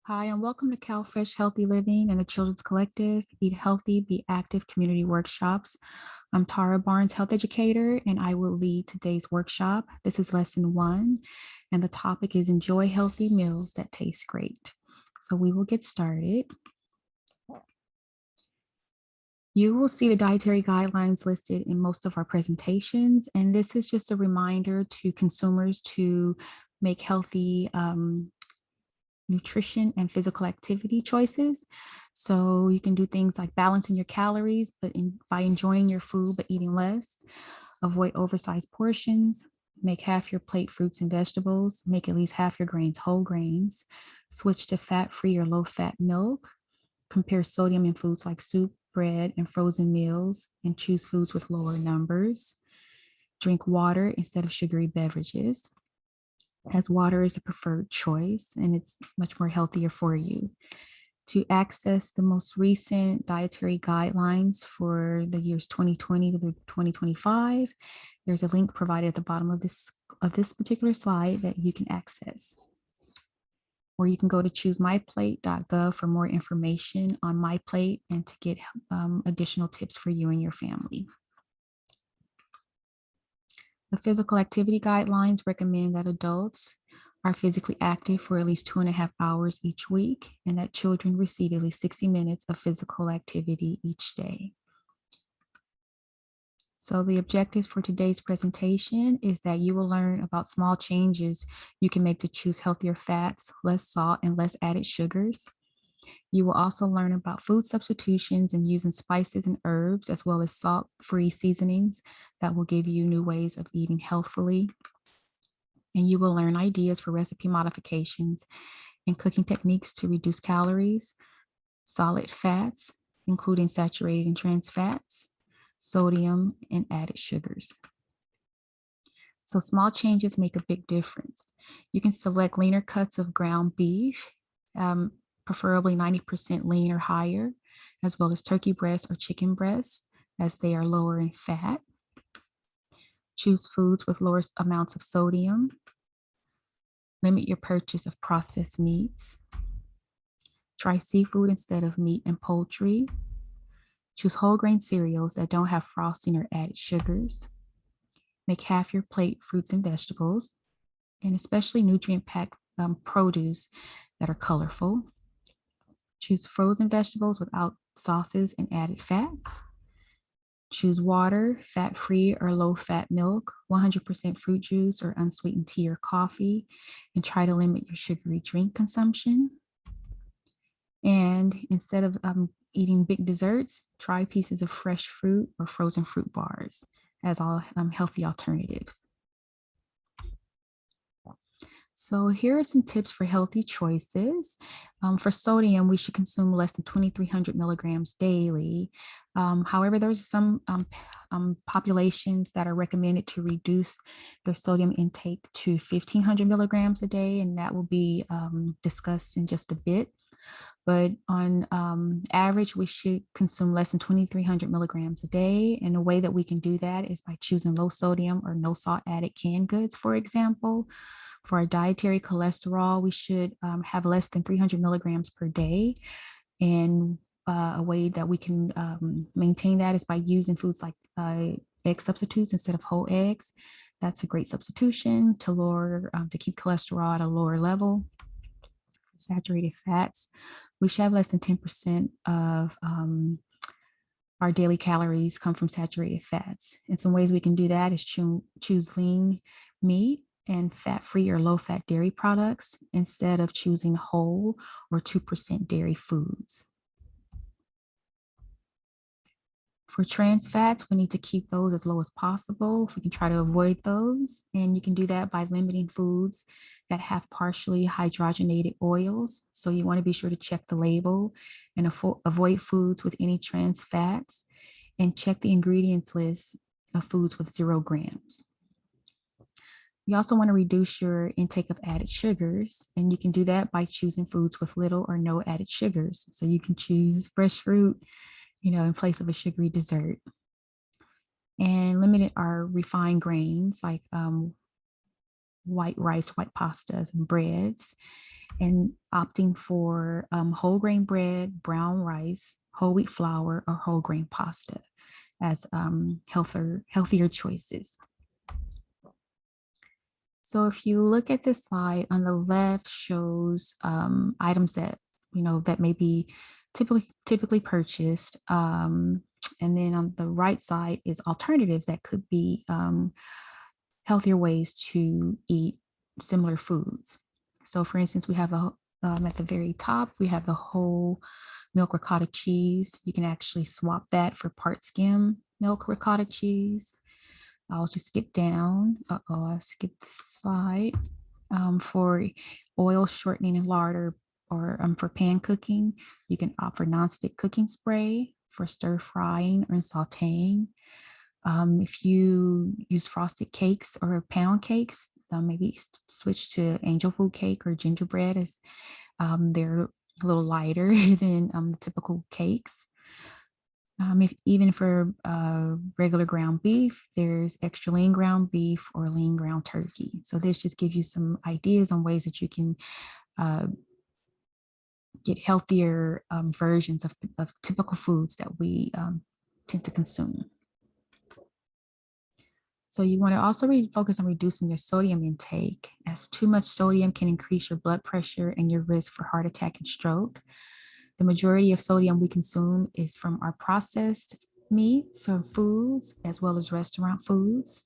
Hi, and welcome to CalFresh Healthy Living and the Children's Collective Eat Healthy, Be Active Community Workshops. I'm Tara Barnes, health educator, and I will lead today's workshop. This is lesson 1, and the topic is enjoy healthy meals that taste great. So we will get started. You will see the dietary guidelines listed in most of our presentations, and this is just a reminder to consumers to make healthy nutrition and physical activity choices. So you can do things like balancing your calories, but by enjoying your food, but eating less, avoid oversized portions, make half your plate fruits and vegetables, make at least half your grains whole grains, switch to fat-free or low-fat milk, compare sodium in foods like soup, bread, and frozen meals, and choose foods with lower numbers, drink water instead of sugary beverages, as water is the preferred choice and it's much more healthier for you. To access the most recent dietary guidelines for the years 2020 to 2025, there's a link provided at the bottom of this particular slide that you can access. Or you can go to choosemyplate.gov for more information on MyPlate and to get additional tips for you and your family. The physical activity guidelines recommend that adults are physically active for at least 2.5 hours each week, and that children receive at least 60 minutes of physical activity each day. So the objectives for today's presentation is that you will learn about small changes you can make to choose healthier fats, less salt, and less added sugars. You will also learn about food substitutions and using spices and herbs, as well as salt-free seasonings that will give you new ways of eating healthfully. And you will learn ideas for recipe modifications and cooking techniques to reduce calories, solid fats, including saturated and trans fats, sodium, and added sugars. So small changes make a big difference. You can select leaner cuts of ground beef, preferably 90% lean or higher, as well as turkey breast or chicken breast, as they are lower in fat. Choose foods with lower amounts of sodium. Limit your purchase of processed meats. Try seafood instead of meat and poultry. Choose whole grain cereals that don't have frosting or added sugars. Make half your plate fruits and vegetables, and especially nutrient-packed produce that are colorful. Choose frozen vegetables without sauces and added fats. Choose water, fat-free or low-fat milk, 100% fruit juice or unsweetened tea or coffee, and try to limit your sugary drink consumption. And instead of eating big desserts, try pieces of fresh fruit or frozen fruit bars as all healthy alternatives. So here are some tips for healthy choices. For sodium, we should consume less than 2,300 milligrams daily. However, there's some populations that are recommended to reduce their sodium intake to 1,500 milligrams a day, and that will be discussed in just a bit. But on average, we should consume less than 2,300 milligrams a day. And a way that we can do that is by choosing low sodium or no salt added canned goods, for example. For our dietary cholesterol, we should have less than 300 milligrams per day. And a way that we can maintain that is by using foods like egg substitutes instead of whole eggs. That's a great substitution to lower, to keep cholesterol at a lower level. Saturated fats, we should have less than 10% of our daily calories come from saturated fats. And some ways we can do that is choose lean meat and fat-free or low-fat dairy products instead of choosing whole or 2% dairy foods. For trans fats, we need to keep those as low as possible. If we can try to avoid those, and you can do that by limiting foods that have partially hydrogenated oils. So you want to be sure to check the label and avoid foods with any trans fats, and check the ingredients list of foods with 0 grams. You also want to reduce your intake of added sugars, and you can do that by choosing foods with little or no added sugars. So you can choose fresh fruit, in place of a sugary dessert. And limited our refined grains like white rice, white pastas, and breads, and opting for whole grain bread, brown rice, whole wheat flour, or whole grain pasta as healthier choices. So if you look at this slide, on the left shows items that that may be typically purchased, and then on the right side is alternatives that could be healthier ways to eat similar foods. So for instance, we have at the very top, we have the whole milk ricotta cheese. You can actually swap that for part skim milk ricotta cheese. I'll just skip down. I skipped the slide. For oil shortening and lard or for pan cooking, you can opt for nonstick cooking spray for stir frying or sauteing. If you use frosted cakes or pound cakes, maybe switch to angel food cake or gingerbread, as they're a little lighter than the typical cakes. Even for regular ground beef, there's extra lean ground beef or lean ground turkey. So this just gives you some ideas on ways that you can get healthier versions of typical foods that we tend to consume. So you want to also focus on reducing your sodium intake, as too much sodium can increase your blood pressure and your risk for heart attack and stroke. The majority of sodium we consume is from our processed meats or foods, as well as restaurant foods.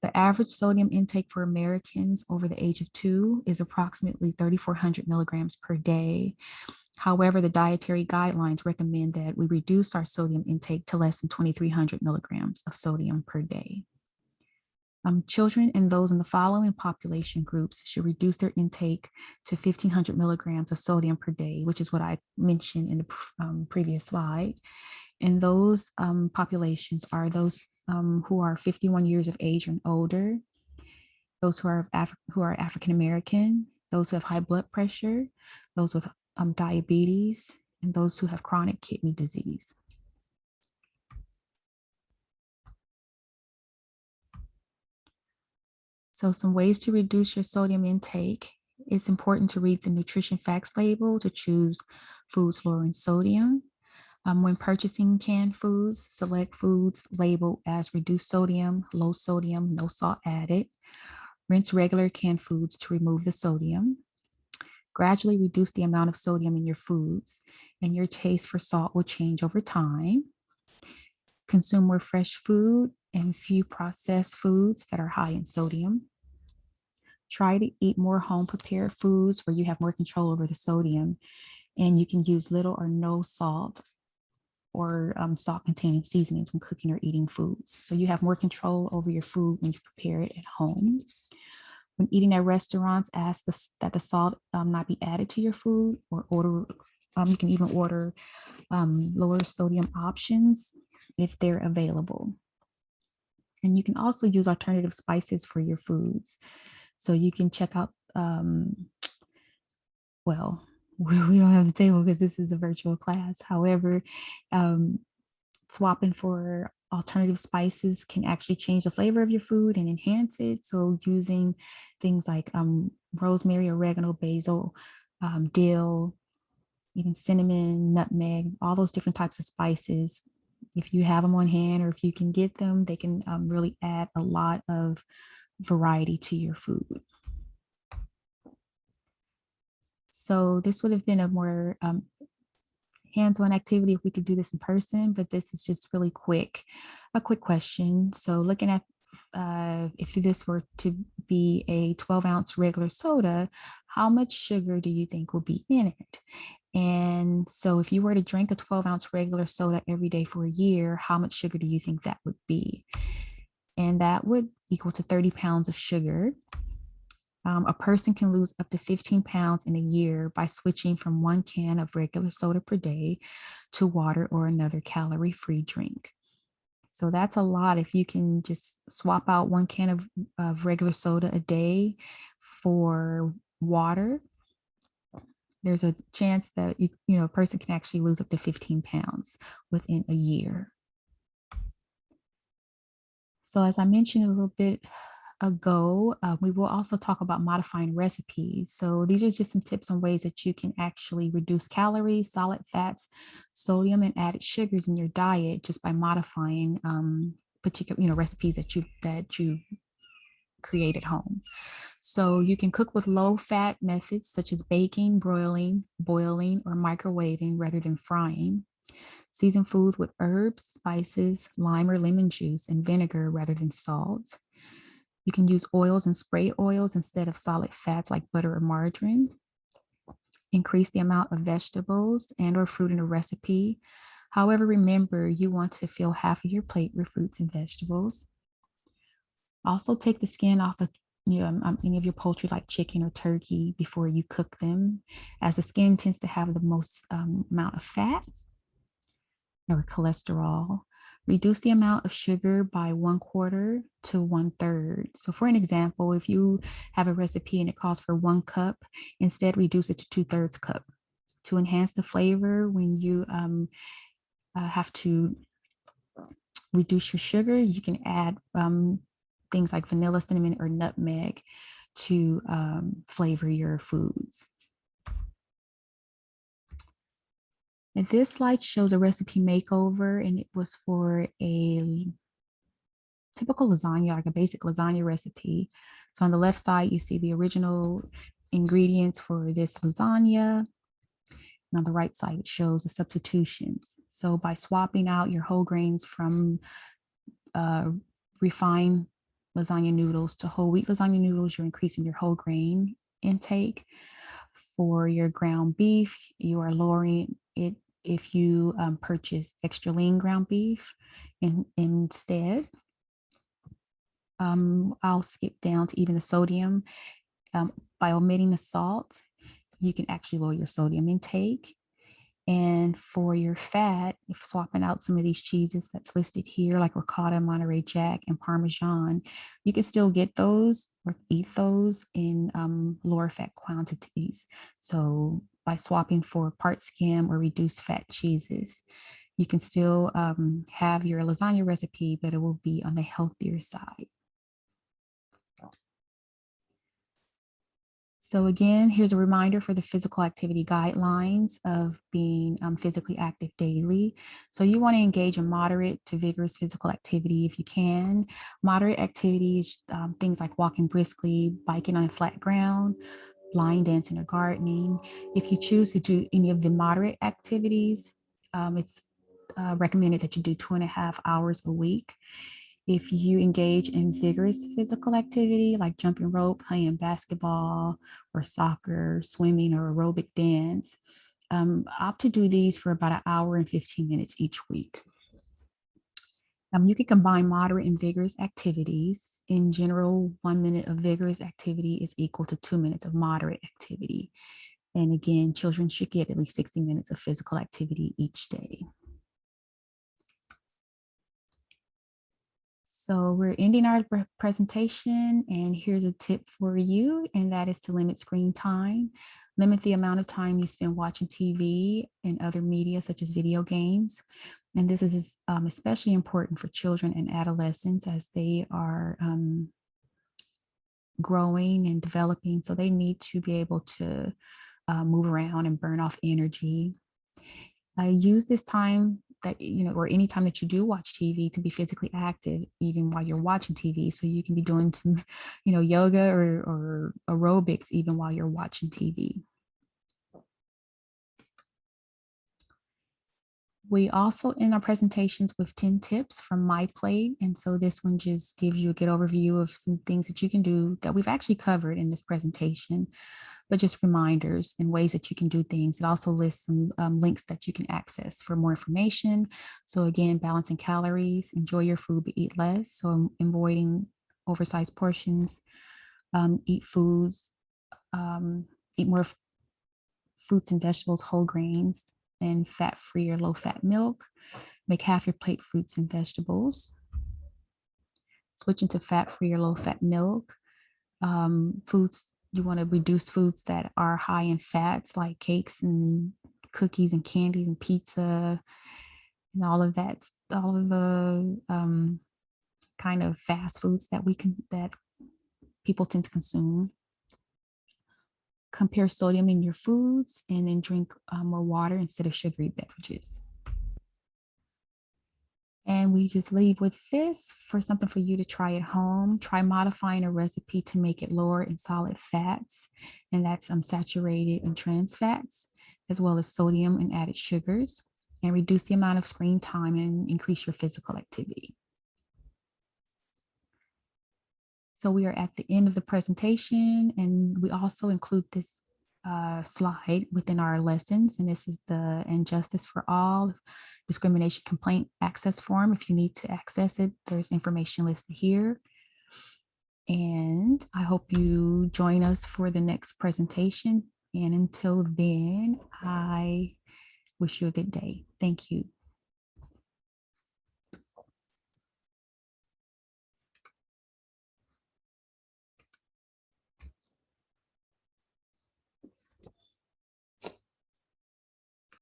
The average sodium intake for Americans over the age of 2 is approximately 3,400 milligrams per day. However, the dietary guidelines recommend that we reduce our sodium intake to less than 2,300 milligrams of sodium per day. Children and those in the following population groups should reduce their intake to 1,500 milligrams of sodium per day, which is what I mentioned in the previous slide. And those populations are those who are 51 years of age and older, those who are African American, those who have high blood pressure, those with diabetes, and those who have chronic kidney disease. So some ways to reduce your sodium intake. It's important to read the nutrition facts label to choose foods lower in sodium. When purchasing canned foods, select foods labeled as reduced sodium, low sodium, no salt added. Rinse regular canned foods to remove the sodium. Gradually reduce the amount of sodium in your foods, and your taste for salt will change over time. Consume more fresh food and few processed foods that are high in sodium. Try to eat more home prepared foods where you have more control over the sodium, and you can use little or no salt or salt containing seasonings when cooking or eating foods. So you have more control over your food when you prepare it at home. When eating at restaurants, ask that the salt not be added to your food, or order. You can even order lower sodium options if they're available. And you can also use alternative spices for your foods. So you can check out, well, we don't have the table because this is a virtual class. However, swapping for alternative spices can actually change the flavor of your food and enhance it. So using things like rosemary, oregano, basil, dill, even cinnamon, nutmeg, all those different types of spices. If you have them on hand or if you can get them, they can really add a lot of variety to your food. So this would have been a more hands-on activity if we could do this in person, but this is just really a quick question. So looking at if this were to be a 12-ounce regular soda, how much sugar do you think will be in it? And so if you were to drink a 12-ounce regular soda every day for a year, how much sugar do you think that would be? And that would equal to 30 pounds of sugar. A person can lose up to 15 pounds in a year by switching from 1 can of regular soda per day to water or another calorie-free drink. So that's a lot. If you can just swap out 1 can of regular soda a day for water, there's a chance that a person can actually lose up to 15 pounds within a year. So as I mentioned a little bit ago, we will also talk about modifying recipes. So these are just some tips on ways that you can actually reduce calories, solid fats, sodium, and added sugars in your diet just by modifying particular, recipes that you create at home. So you can cook with low-fat methods such as baking, broiling, boiling, or microwaving rather than frying. Season foods with herbs, spices, lime or lemon juice, and vinegar rather than salt. You can use oils and spray oils instead of solid fats like butter or margarine. Increase the amount of vegetables and or fruit in a recipe. However, remember you want to fill half of your plate with fruits and vegetables. Also take the skin off of any of your poultry like chicken or turkey before you cook them, as the skin tends to have the most amount of fat or cholesterol. Reduce the amount of sugar by 1/4 to 1/3. So for an example, if you have a recipe and it calls for 1 cup, instead reduce it to 2/3 cup. To enhance the flavor, when you have to reduce your sugar, you can add things like vanilla, cinnamon, or nutmeg to flavor your foods. And this slide shows a recipe makeover, and it was for a typical lasagna, like a basic lasagna recipe. So on the left side, you see the original ingredients for this lasagna. And on the right side, it shows the substitutions. So by swapping out your whole grains from refined lasagna noodles to whole wheat lasagna noodles, you're increasing your whole grain intake. For your ground beef, you are lowering it if you purchase extra lean ground beef instead. I'll skip down to even the sodium. By omitting the salt, you can actually lower your sodium intake. And for your fat, if swapping out some of these cheeses that's listed here, like ricotta, Monterey Jack, and Parmesan, you can still get those or eat those in lower fat quantities. So by swapping for part skim or reduced fat cheeses, you can still have your lasagna recipe, but it will be on the healthier side. So again, here's a reminder for the physical activity guidelines of being physically active daily. So you want to engage in moderate to vigorous physical activity if you can. Moderate activities, things like walking briskly, biking on flat ground, line dancing or gardening. If you choose to do any of the moderate activities, it's recommended that you do 2.5 hours a week. If you engage in vigorous physical activity like jumping rope, playing basketball or soccer, swimming or aerobic dance, opt to do these for about 1 hour and 15 minutes each week. You can combine moderate and vigorous activities. In general, 1 minute of vigorous activity is equal to 2 minutes of moderate activity. And again, children should get at least 60 minutes of physical activity each day. So we're ending our presentation, and here's a tip for you, and that is to limit screen time. Limit the amount of time you spend watching TV and other media such as video games. And this is especially important for children and adolescents as they are growing and developing. So they need to be able to move around and burn off energy. Use this time that, or any time that you do watch TV to be physically active, even while you're watching TV. So you can be doing some, yoga or aerobics even while you're watching TV. We also end our presentations with 10 tips from my plate. And so this one just gives you a good overview of some things that you can do that we've actually covered in this presentation, but just reminders and ways that you can do things. It also lists some links that you can access for more information. So again, balancing calories, enjoy your food, but eat less. So avoiding oversized portions, eat foods, eat more fruits and vegetables, whole grains, and fat-free or low-fat milk. Make half your plate fruits and vegetables. Switch into fat-free or low-fat milk. Foods, you want to reduce foods that are high in fats like cakes and cookies and candies and pizza and all of that, all of the kind of fast foods that people tend to consume. Compare sodium in your foods, and then drink more water instead of sugary beverages. And we just leave with this for something for you to try at home. Try modifying a recipe to make it lower in solid fats, and that's saturated and trans fats, as well as sodium and added sugars, and reduce the amount of screen time and increase your physical activity. So we are at the end of the presentation, and we also include this slide within our lessons, and this is the Injustice for All discrimination complaint access form. If you need to access it, there's information listed here. And I hope you join us for the next presentation. And until then, I wish you a good day. Thank you.